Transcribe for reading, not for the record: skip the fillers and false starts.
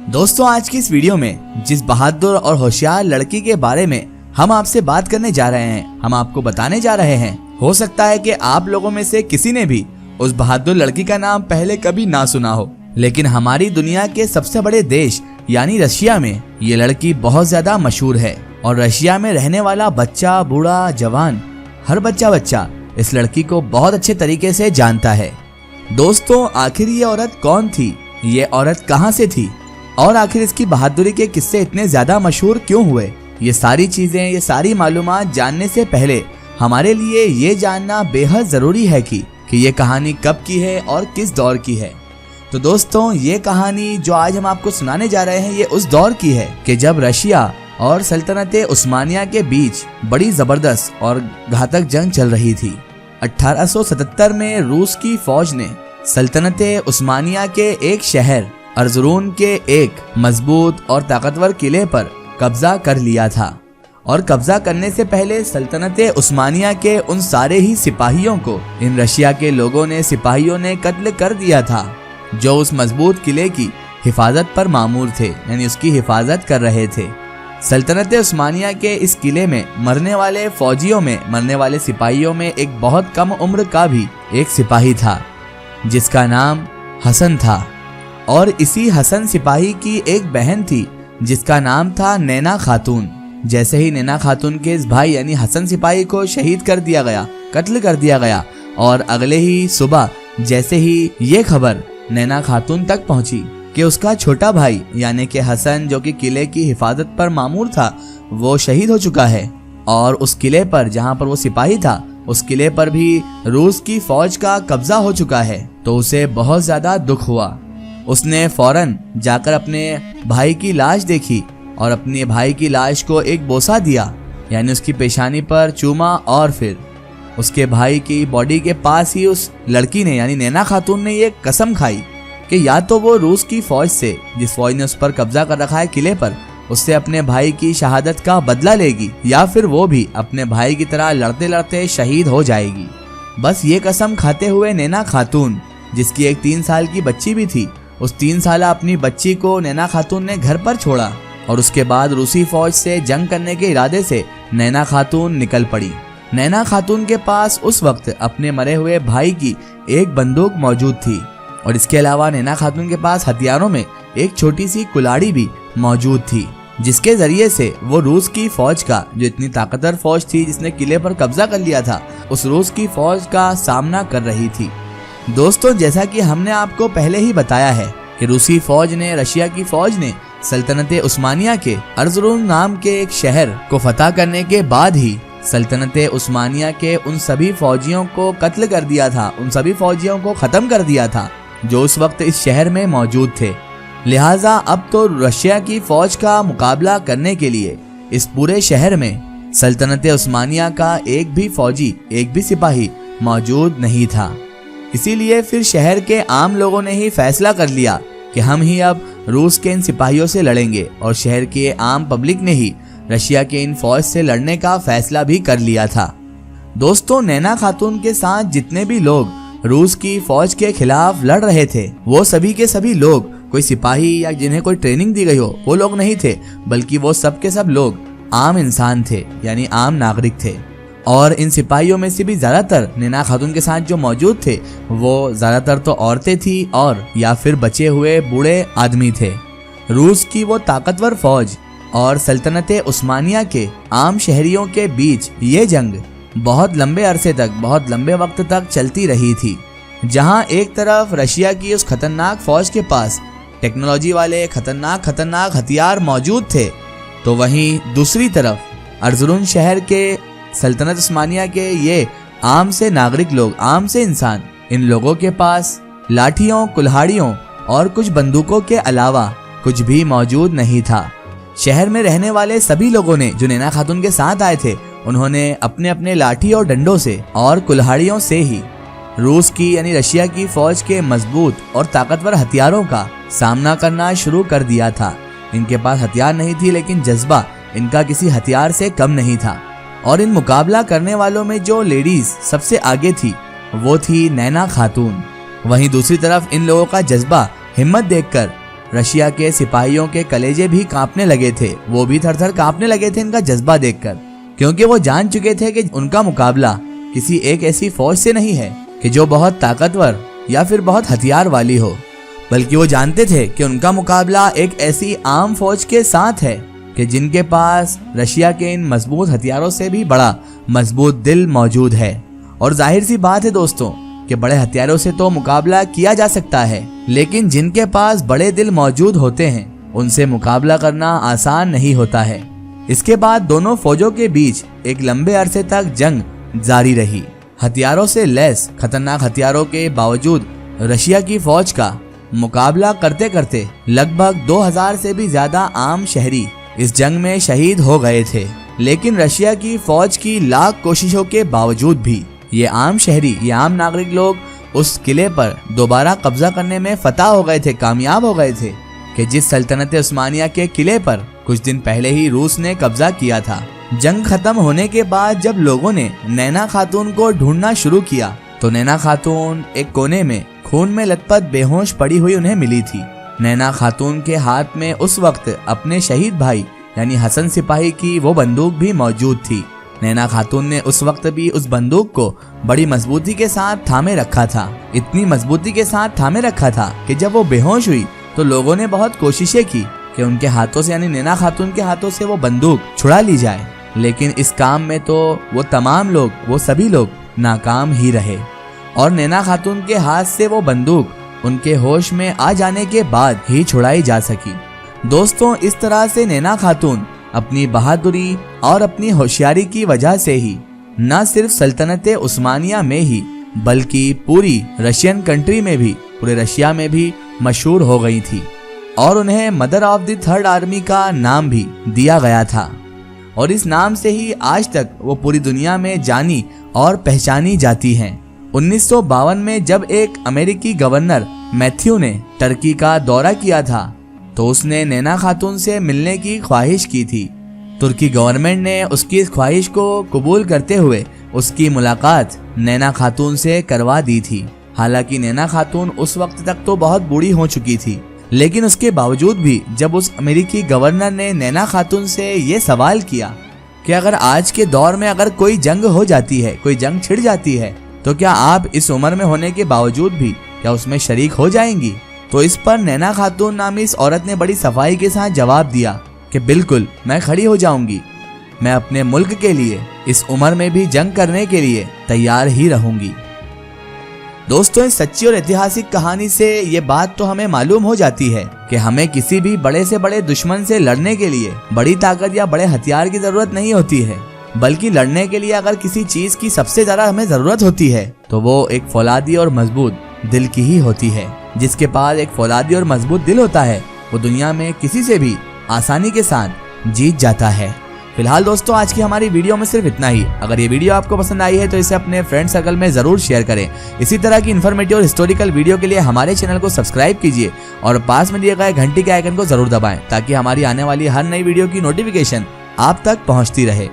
दोस्तों आज की इस वीडियो में जिस बहादुर और होशियार लड़की के बारे में हम आपसे बात करने जा रहे हैं, हम आपको बताने जा रहे हैं, हो सकता है कि आप लोगों में से किसी ने भी उस बहादुर लड़की का नाम पहले कभी ना सुना हो, लेकिन हमारी दुनिया के सबसे बड़े देश यानी रशिया में ये लड़की बहुत ज्यादा मशहूर है और रशिया में रहने वाला बच्चा, बूढ़ा, जवान, हर बच्चा इस लड़की को बहुत अच्छे तरीके से जानता है। दोस्तों आखिर ये औरत कौन थी, ये औरत कहां से थी और आखिर इसकी बहादुरी के किस्से इतने ज्यादा मशहूर क्यों हुए, ये सारी चीजें, ये सारी मालूमात जानने से पहले हमारे लिए ये जानना बेहद जरूरी है कि ये कहानी कब की है और किस दौर की है। तो दोस्तों ये कहानी जो आज हम आपको सुनाने जा रहे हैं ये उस दौर की है कि जब रशिया और सल्तनते उस्मानिया के बीच बड़ी जबरदस्त और घातक जंग चल रही थी। 1877 में रूस की फौज ने सल्तनते उस्मानिया के एक शहर अर्जुरून के एक मजबूत और ताकतवर किले पर कब्जा कर लिया था और कब्जा करने से पहले सल्तनते उस्मानिया के उन सारे ही सिपाहियों को इन रशिया के सिपाहियों ने कत्ल कर दिया था जो उस मजबूत किले की हिफाजत पर मामूर थे, यानी उसकी हिफाजत कर रहे थे। सल्तनते उस्मानिया के इस किले में मरने वाले सिपाहियों में एक बहुत कम उम्र का भी एक सिपाही था जिसका नाम हसन था और इसी हसन सिपाही की एक बहन थी जिसका नाम था नैना खातून। जैसे ही नैना खातून के इस भाई यानी हसन सिपाही को शहीद कर दिया गया, कत्ल कर दिया गया और अगले ही सुबह जैसे ही ये खबर नैना खातून तक पहुंची कि उसका छोटा भाई यानी कि हसन जो कि किले की हिफाजत पर मामूर था वो शहीद हो चुका है और उस किले पर जहां पर वो सिपाही था उस किले पर भी रूस की फौज का कब्जा हो चुका है, तो उसे बहुत ज्यादा दुख हुआ। उसने फौरन जाकर अपने भाई की लाश देखी और अपने भाई की लाश को एक बोसा दिया, यानी उसकी पेशानी पर चूमा और फिर उसके भाई की बॉडी के पास ही उस लड़की ने यानी नैना खातून ने ये कसम खाई कि या तो वो रूस की फौज से, जिस फौज ने उस पर कब्जा कर रखा है किले पर, उससे अपने भाई की शहादत का बदला लेगी या फिर वो भी अपने भाई की तरह लड़ते लड़ते शहीद हो जाएगी। बस ये कसम खाते हुए नैना खातून, जिसकी एक 3 साल की बच्ची भी थी, उस 3 साला अपनी बच्ची को नैना खातून ने घर पर छोड़ा और उसके बाद रूसी फौज से जंग करने के इरादे से नैना खातून निकल पड़ी। नैना खातून के पास उस वक्त अपने मरे हुए भाई की एक बंदूक मौजूद थी और इसके अलावा नैना खातून के पास हथियारों में एक छोटी सी कुल्हाड़ी भी मौजूद थी जिसके जरिए से वो रूस की फौज का, जो इतनी ताकतवर फौज थी जिसने किले पर कब्जा कर लिया था, उस रूस की फौज का सामना कर रही थी। दोस्तों जैसा कि हमने आपको पहले ही बताया है कि रूसी फौज ने, रशिया की फौज ने सल्तनते उस्मानिया के अर्जुरून नाम के एक शहर को फतह करने के बाद ही सल्तनते उस्मानिया के उन सभी फौजियों को कत्ल कर दिया था, उन सभी फौजियों को खत्म कर दिया था जो उस वक्त इस शहर में मौजूद थे। लिहाजा अब तो रशिया की फौज का मुकाबला करने के लिए इस पूरे शहर में सल्तनते उस्मानिया का एक भी फौजी, एक भी सिपाही मौजूद नहीं था। इसीलिए फिर शहर के आम लोगों ने ही फैसला कर लिया कि हम ही अब रूस के इन सिपाहियों से लड़ेंगे और शहर के आम पब्लिक ने ही रशिया के इन फौज से लड़ने का फैसला भी कर लिया था। दोस्तों नैना खातून के साथ जितने भी लोग रूस की फौज के खिलाफ लड़ रहे थे वो सभी के सभी लोग कोई सिपाही या जिन्हें कोई ट्रेनिंग दी गई हो वो लोग नहीं थे, बल्कि वो सब के सब लोग आम इंसान थे, यानी आम नागरिक थे। और इन सिपाहियों में से भी ज्यादातर नैना खातून के साथ जो मौजूद थे वो ज्यादातर तो औरतें थी और या फिर बचे हुए बूढ़े आदमी थे। रूस की वो ताकतवर फौज और सल्तनते उस्मानिया के आम शहरियों के बीच ये जंग बहुत लंबे अरसे तक, बहुत लंबे वक्त तक चलती रही थी, जहां एक तरफ रशिया की उस खतरनाक फौज के पास टेक्नोलॉजी वाले खतरनाक हथियार मौजूद थे, तो वहीं दूसरी तरफ अर्जुरून शहर के सल्तनत उस्मानिया के ये आम से नागरिक लोग, आम से इंसान, इन लोगों के पास लाठियों, कुल्हाड़ियों और कुछ बंदूकों के अलावा कुछ भी मौजूद नहीं था। शहर में रहने वाले सभी लोगों ने जो नैना खातून के साथ आए थे उन्होंने अपने अपने लाठी और डंडों से और कुल्हाड़ियों से ही रूस की यानी रशिया की फौज के मजबूत और ताकतवर हथियारों का सामना करना शुरू कर दिया था। इनके पास हथियार नहीं थी लेकिन जज्बा इनका किसी हथियार से कम नहीं था और इन मुकाबला करने वालों में जो लेडीज सबसे आगे थी वो थी नैना खातून। वहीं दूसरी तरफ इन लोगों का जज्बा, हिम्मत देखकर रशिया के सिपाहियों के कलेजे भी कांपने लगे थे। वो भी थर-थर कांपने लगे थे इनका जज्बा देखकर, क्योंकि वो जान चुके थे कि उनका मुकाबला किसी एक ऐसी फौज से नहीं है कि जो बहुत ताकतवर या फिर बहुत हथियार वाली हो, बल्कि वो जानते थे कि उनका मुकाबला एक ऐसी आम फौज के साथ है कि जिनके पास रशिया के इन मजबूत हथियारों से भी बड़ा मजबूत दिल मौजूद है। और जाहिर सी बात है दोस्तों कि बड़े हथियारों से तो मुकाबला किया जा सकता है, लेकिन जिनके पास बड़े दिल मौजूद होते हैं उनसे मुकाबला करना आसान नहीं होता है। इसके बाद दोनों फौजों के बीच एक लंबे अरसे तक जंग जारी रही। हथियारों से लैस खतरनाक हथियारों के बावजूद रशिया की फौज का मुकाबला करते करते लगभग 2000 से भी ज्यादा आम शहरी इस जंग में शहीद हो गए थे। लेकिन रशिया की फौज की लाख कोशिशों के बावजूद भी ये आम शहरी, ये आम नागरिक लोग उस किले पर दोबारा कब्जा करने में फतह हो गए थे, कामयाब हो गए थे कि जिस सल्तनत उस्मानिया के किले पर कुछ दिन पहले ही रूस ने कब्जा किया था। जंग खत्म होने के बाद जब लोगों ने नैना खातून को ढूंढना शुरू किया तो नैना खातून एक कोने में खून में लथपथ बेहोश पड़ी हुई उन्हें मिली थी। नैना खातून के हाथ में उस वक्त अपने शहीद भाई यानी हसन सिपाही की वो बंदूक भी मौजूद थी। नैना खातून ने उस वक्त भी उस बंदूक को बड़ी मजबूती के साथ थामे रखा था, इतनी मजबूती के साथ थामे रखा था कि जब वो बेहोश हुई तो लोगों ने बहुत कोशिशें की कि उनके हाथों से यानी नैना खातून के हाथों से वो बंदूक छुड़ा ली जाए, लेकिन इस काम में तो वो तमाम लोग, वो सभी लोग नाकाम ही रहे और नैना खातून के हाथ से वो बंदूक उनके होश में आ जाने के बाद ही छुड़ाई जा सकी। दोस्तों, इस तरह से नैना खातून अपनी बहादुरी और अपनी होशियारी की वजह से ही न सिर्फ सल्तनत उस्मानिया में ही बल्कि पूरी रशियन कंट्री में भी, पूरे रशिया में भी मशहूर हो गई थी और उन्हें mother of the third army का नाम भी दिया गया था। और इस नाम से ही आज तक वो पूरी दुनिया में जानी और पहचानी जाती हैं। 1952 में जब एक अमेरिकी गवर्नर मैथ्यू ने टर्की का दौरा किया था तो उसने नैना खातून से मिलने की ख्वाहिश की थी। तुर्की गवर्नमेंट ने उसकी इस ख्वाहिश को कबूल करते हुए उसकी मुलाकात नैना खातून से करवा दी थी। हालांकि नैना खातून उस वक्त तक तो बहुत बूढ़ी हो चुकी थी, लेकिन उसके बावजूद भी जब उस अमेरिकी गवर्नर ने नैना खातून से ये सवाल किया कि अगर आज के दौर में अगर कोई जंग हो जाती है, कोई जंग छिड़ जाती है, तो क्या आप इस उम्र में होने के बावजूद भी क्या उसमें शरीक हो जाएंगी? तो इस पर नैना खातून नामी इस औरत ने बड़ी सफाई के साथ जवाब दिया कि बिल्कुल मैं खड़ी हो जाऊंगी, मैं अपने मुल्क के लिए इस उम्र में भी जंग करने के लिए तैयार ही रहूंगी। दोस्तों, इस सच्ची और ऐतिहासिक कहानी से ये बात तो हमें मालूम हो जाती है कि हमें किसी भी बड़े से बड़े दुश्मन से लड़ने के लिए बड़ी ताकत या बड़े हथियार की जरूरत नहीं होती है, बल्कि लड़ने के लिए अगर किसी चीज की सबसे ज्यादा हमें जरूरत होती है तो वो एक फौलादी और मजबूत दिल की ही होती है। जिसके पास एक फौलादी और मजबूत दिल होता है वो दुनिया में किसी से भी आसानी के साथ जीत जाता है। फिलहाल दोस्तों, आज की हमारी वीडियो में सिर्फ इतना ही। अगर ये वीडियो आपको पसंद आई है तो इसे अपने फ्रेंड सर्कल में जरूर शेयर करें। इसी तरह की इन्फॉर्मेटिव और हिस्टोरिकल वीडियो के लिए हमारे चैनल को सब्सक्राइब कीजिए और पास में दिए गए घंटी के आइकन को जरूर दबाएं ताकि हमारी आने वाली हर नई वीडियो की नोटिफिकेशन आप तक पहुंचती रहे।